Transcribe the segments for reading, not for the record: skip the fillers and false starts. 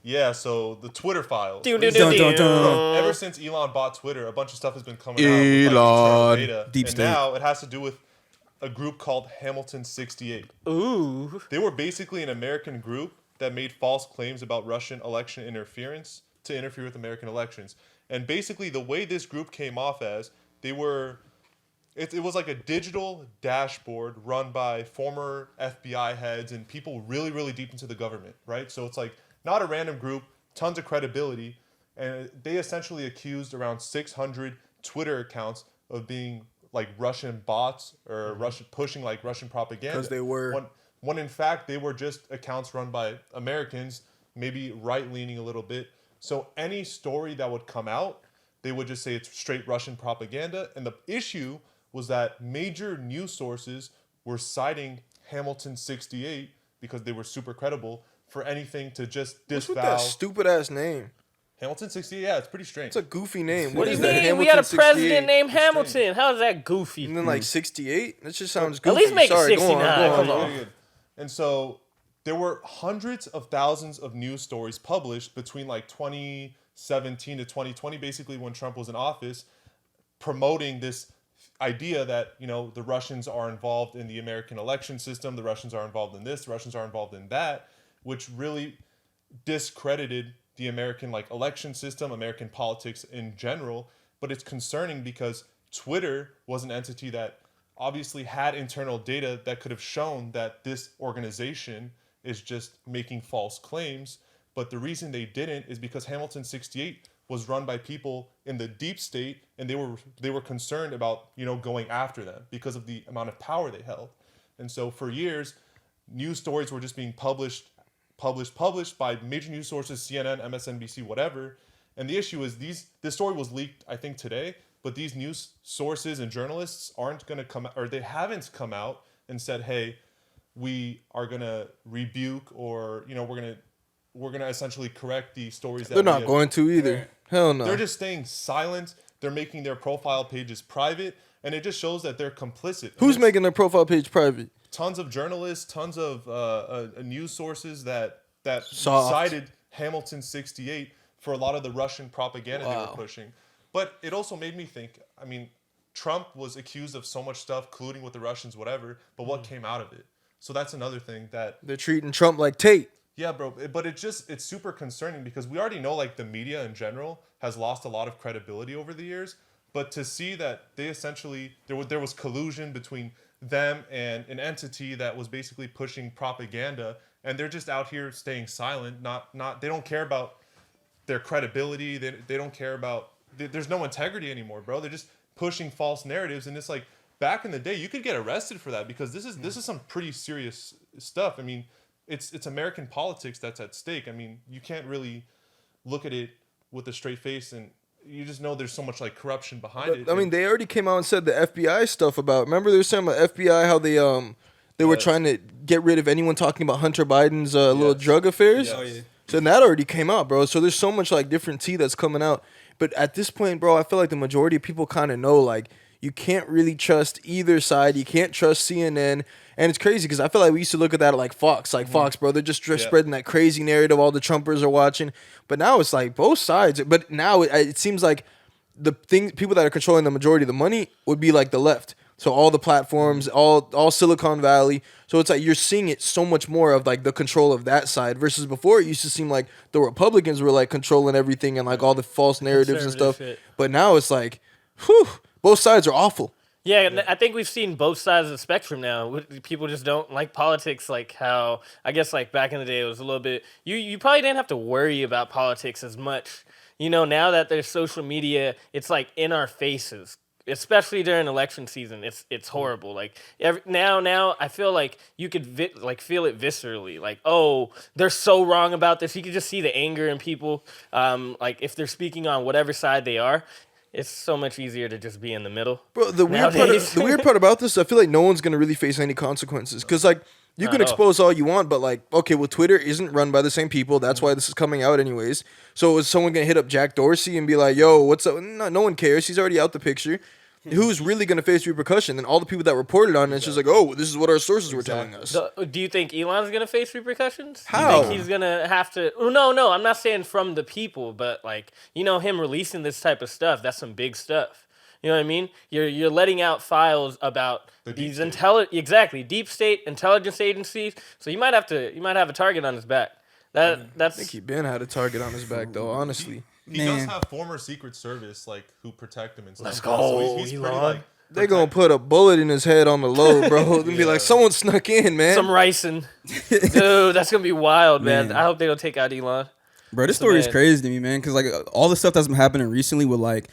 Yeah, so the Twitter files. Dun, dun, dun, dun. Bro, ever since Elon bought Twitter, a bunch of stuff has been coming out with like internal data. Deep and state. now it has to do with a group called Hamilton 68. Ooh. They were basically an American group that made false claims about Russian election interference to interfere with American elections. And basically the way this group came off as, they were... It was like a digital dashboard run by former FBI heads and people really, really deep into the government, right? So it's like not a random group, tons of credibility. And they essentially accused around 600 Twitter accounts of being like Russian bots or Russian pushing like Russian propaganda. Because they were. When in fact they were just accounts run by Americans, maybe right-leaning a little bit. So any story that would come out, they would just say it's straight Russian propaganda. And the issue was that major news sources were citing Hamilton 68 because they were super credible for anything to just What's with disavow. that stupid ass name? Hamilton 68, yeah, it's pretty strange. It's a goofy name. What do you is that? mean? Hamilton We got a 68? president named Hamilton. How is that goofy? And then like 68? That just sounds goofy. At least make it Sorry, 69. Come on. Very good. And so there were hundreds of thousands of news stories published between like 2017 to 2020, basically when Trump was in office, promoting this idea that, you know, the Russians are involved in the American election system, the Russians are involved in this, the Russians are involved in that, which really discredited the American like election system, American politics in general. But it's concerning because Twitter was an entity that obviously had internal data that could have shown that this organization is just making false claims. But the reason they didn't is because Hamilton 68 was run by people in the deep state, and they were concerned about, you know, going after them because of the amount of power they held. And so for years, news stories were just being published by major news sources, CNN, MSNBC, whatever. And the issue is this story was leaked, I think, today, but these news sources and journalists aren't going to come, or they haven't come out and said, hey, we are going to rebuke, or, you know, we're going to essentially correct the stories that They're not going to either. Hell no. They're just staying silent. They're making their profile pages private, and it just shows that they're complicit. Who's making their profile page private? Tons of journalists, tons of news sources that Soft. cited Hamilton 68 for a lot of the Russian propaganda they were pushing. But it also made me think, I mean, Trump was accused of so much stuff, colluding with the Russians, whatever, but what came out of it? So that's another thing that... They're treating Trump like Tate. Yeah, bro, but it's super concerning because we already know like the media in general has lost a lot of credibility over the years, but to see that they essentially there was collusion between them and an entity that was basically pushing propaganda, and they're just out here staying silent, not they don't care about their credibility, they don't care about there's no integrity anymore, bro. They're just pushing false narratives, and it's like back in the day you could get arrested for that because this is some pretty serious stuff. I mean, it's American politics that's at stake. I mean, you can't really look at it with a straight face, and you just know there's so much like corruption behind it. I mean, they already came out and said the FBI stuff about. Remember, they were saying about FBI how they were trying to get rid of anyone talking about Hunter Biden's little drug affairs. Yes. Oh, yeah. So that already came out, bro. So there's so much like different tea that's coming out. But at this point, bro, I feel like the majority of people kind of know like you can't really trust either side. You can't trust CNN. And it's crazy because I feel like we used to look at that like Fox, Fox, bro. They're just spreading that crazy narrative all the Trumpers are watching. But now it's like both sides. But now it seems like people that are controlling the majority of the money would be like the left. So all the platforms, all Silicon Valley. So it's like you're seeing it so much more of like the control of that side versus before it used to seem like the Republicans were like controlling everything and like all the false narratives and stuff. Shit. But now it's like, whew, both sides are awful. Yeah, I think we've seen both sides of the spectrum now. People just don't like politics like how, I guess like back in the day it was a little bit, you probably didn't have to worry about politics as much. You know, now that there's social media, it's like in our faces. Especially during election season, it's horrible. Like now, I feel like you could feel it viscerally. Like, oh, they're so wrong about this. You could just see the anger in people. Like if they're speaking on whatever side they are, it's so much easier to just be in the middle. Bro, the weird part about this, I feel like no one's gonna really face any consequences because like you can expose all you want, but like okay, well Twitter isn't run by the same people. That's why this is coming out anyways. So is someone gonna hit up Jack Dorsey and be like, "Yo, what's up?" No one cares. He's already out the picture. who's really going to face repercussion? And all the people that reported on it, it's just like, oh, this is what our sources were telling us. So, do you think Elon's gonna face repercussions? How? Do you think he's gonna have to? Oh, no, I'm not saying from the people, but like him releasing this type of stuff. That's some big stuff. You know what I mean? You're letting out files about these deep state intelligence agencies. So you might have a target on his back. That's I think he been had a target on his back though. Honestly, he does have former Secret Service who protect him and stuff. Let's go. He's pretty like. They gonna put a bullet in his head on the low, bro. And be like, someone snuck in, man. Some ricin'. Dude, that's gonna be wild, man. I hope they don't take out Elon. Bro, this story is crazy to me, man. Because like all the stuff that's been happening recently with like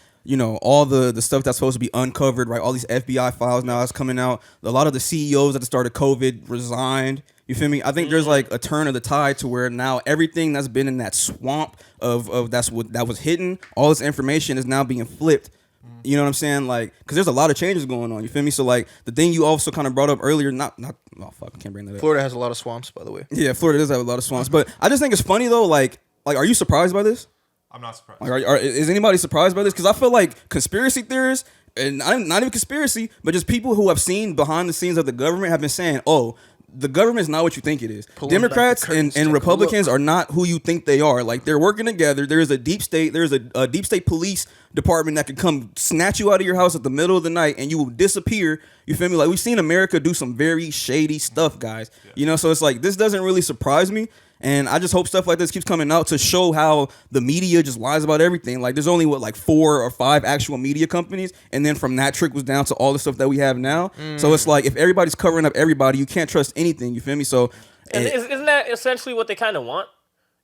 all the stuff that's supposed to be uncovered, right? All these FBI files now is coming out. A lot of the CEOs at the start of COVID resigned. You feel me? I think there's like a turn of the tide to where now everything that's been in that swamp of that was hidden, all this information is now being flipped. You know what I'm saying? Like, because there's a lot of changes going on. You feel me? So like the thing you also kind of brought up earlier, I can't bring that up. Florida has a lot of swamps, by the way. Yeah, Florida does have a lot of swamps. But I just think it's funny though. Like, are you surprised by this? I'm not surprised. Like, is anybody surprised by this? Because I feel like conspiracy theorists, and not even conspiracy, but just people who have seen behind the scenes of the government have been saying, oh, the government is not what you think it is. Democrats and Republicans are not who you think they are. Like, they're working together. There is a deep state. There's a deep state police department that can come snatch you out of your house at the middle of the night and you will disappear. You feel me? Like, we've seen America do some very shady stuff, guys. Yeah. So it's like, this doesn't really surprise me. And I just hope stuff like this keeps coming out to show how the media just lies about everything. Like, there's only, 4 or 5 actual media companies. And then from that trickles down to all the stuff that we have now. So it's like, if everybody's covering up everybody, you can't trust anything. You feel me? So, isn't that essentially what they kind of want?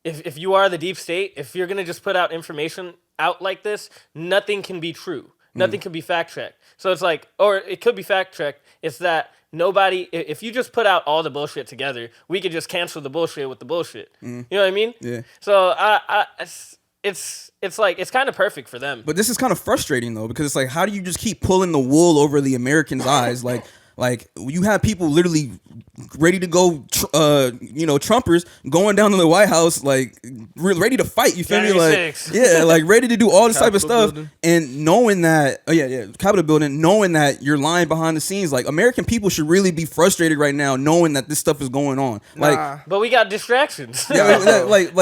If you are the deep state, if you're going to just put out information out like this, nothing can be true. Nothing can be fact-checked. So it's like, or it could be fact-checked. It's that nobody, if you just put out all the bullshit together, we could just cancel the bullshit with the bullshit. You know what I mean? Yeah. So it's like, it's kind of perfect for them. But this is kind of frustrating though, because it's like, how do you just keep pulling the wool over the Americans' eyes? Like you have people literally ready to go, Trumpers going down to the White House, like ready to fight. You feel me? Like, yeah, like ready to do all this type of stuff, and knowing that, Capitol building, knowing that you're lying behind the scenes. Like, American people should really be frustrated right now, knowing that this stuff is going on. Like, but we got distractions. Yeah,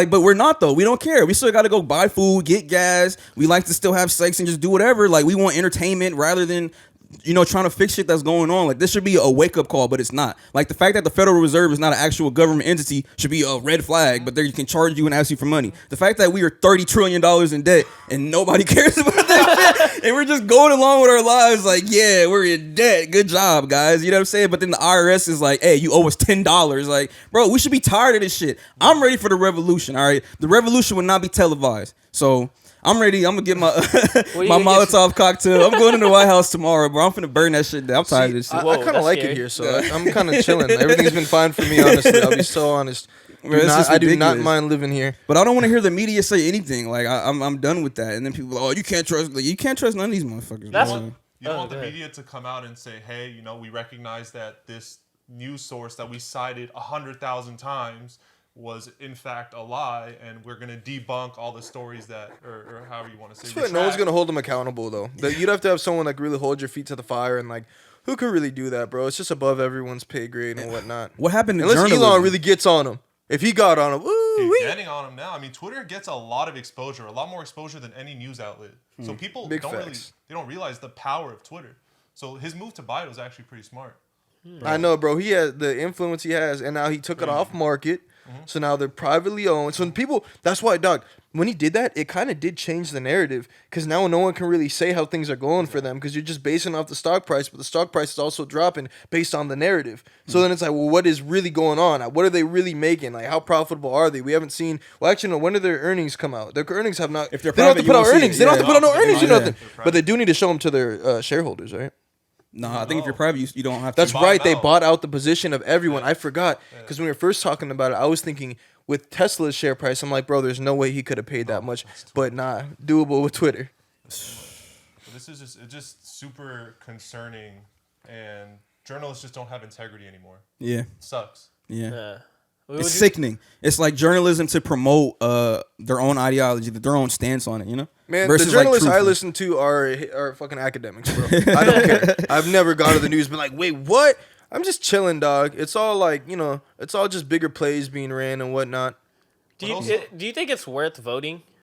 but we're not though. We don't care. We still got to go buy food, get gas. We like to still have sex and just do whatever. Like, we want entertainment rather than, trying to fix shit that's going on. Like, this should be a wake-up call, but it's not. Like, the fact that the Federal Reserve is not an actual government entity should be a red flag, but they can charge you and ask you for money. The fact that we are $30 trillion in debt and nobody cares about that shit, and we're just going along with our lives like, yeah, we're in debt. Good job, guys. You know what I'm saying? But then the IRS is like, hey, you owe us $10. Like, bro, we should be tired of this shit. I'm ready for the revolution, all right? The revolution will not be televised. So I'm ready. I'm gonna get my my Molotov cocktail. I'm going to the White House tomorrow, bro. I'm finna burn that shit down. I'm tired of this shit. I kind of like it here, so I'm kind of chilling. Everything's been fine for me, honestly. I'll be so honest. I do not mind living here. But I don't want to hear the media say anything. Like, I'm done with that. And then people are like, oh, you can't trust. Like, you can't trust none of these motherfuckers. You don't want the media to come out and say, hey, we recognize that this news source that we cited 100,000 times was in fact a lie, and we're gonna debunk all the stories that, or however you want to say. No one's gonna hold them accountable though. You'd have to have someone like really hold your feet to the fire, and like, who could really do that, bro? It's just above everyone's pay grade and whatnot. What happened to unless journalism? Elon really gets on him? If he got on him, he's getting on him now. I mean, Twitter gets a lot of exposure, a lot more exposure than any news outlet. So people don't realize the power of Twitter. So his move to buy it was actually pretty smart. I know, bro. He has the influence he has, and now he took it off market. So now they're privately owned. So people, that's why, dog, when he did that, it kind of did change the narrative, because now no one can really say how things are going for them, because you're just basing off the stock price, but the stock price is also dropping based on the narrative. So then it's like, well, what is really going on? What are they really making? Like, how profitable are they? We haven't seen. Well, actually, no. When do their earnings come out? Their earnings have not. If they're they don't private, have to put out earnings. They don't have to put out no earnings or nothing. But they do need to show them to their shareholders, right? No, I think if you're private, you don't have to. That's right. They bought out the position of everyone. I forgot, because when we were first talking about it, I was thinking with Tesla's share price, I'm like, bro, there's no way he could have paid that much. But nah, doable with Twitter. This is just super concerning, and journalists just don't have integrity anymore. Yeah. It sucks. Yeah. It's sickening. It's like journalism to promote their own ideology, their own stance on it, you know? Man, Versus, the journalists like, I listen to are fucking academics, bro. I don't care. I've never gone to the news and been like, wait, what? I'm just chilling, dog. It's all like, it's all just bigger plays being ran and whatnot. Do you think it's worth voting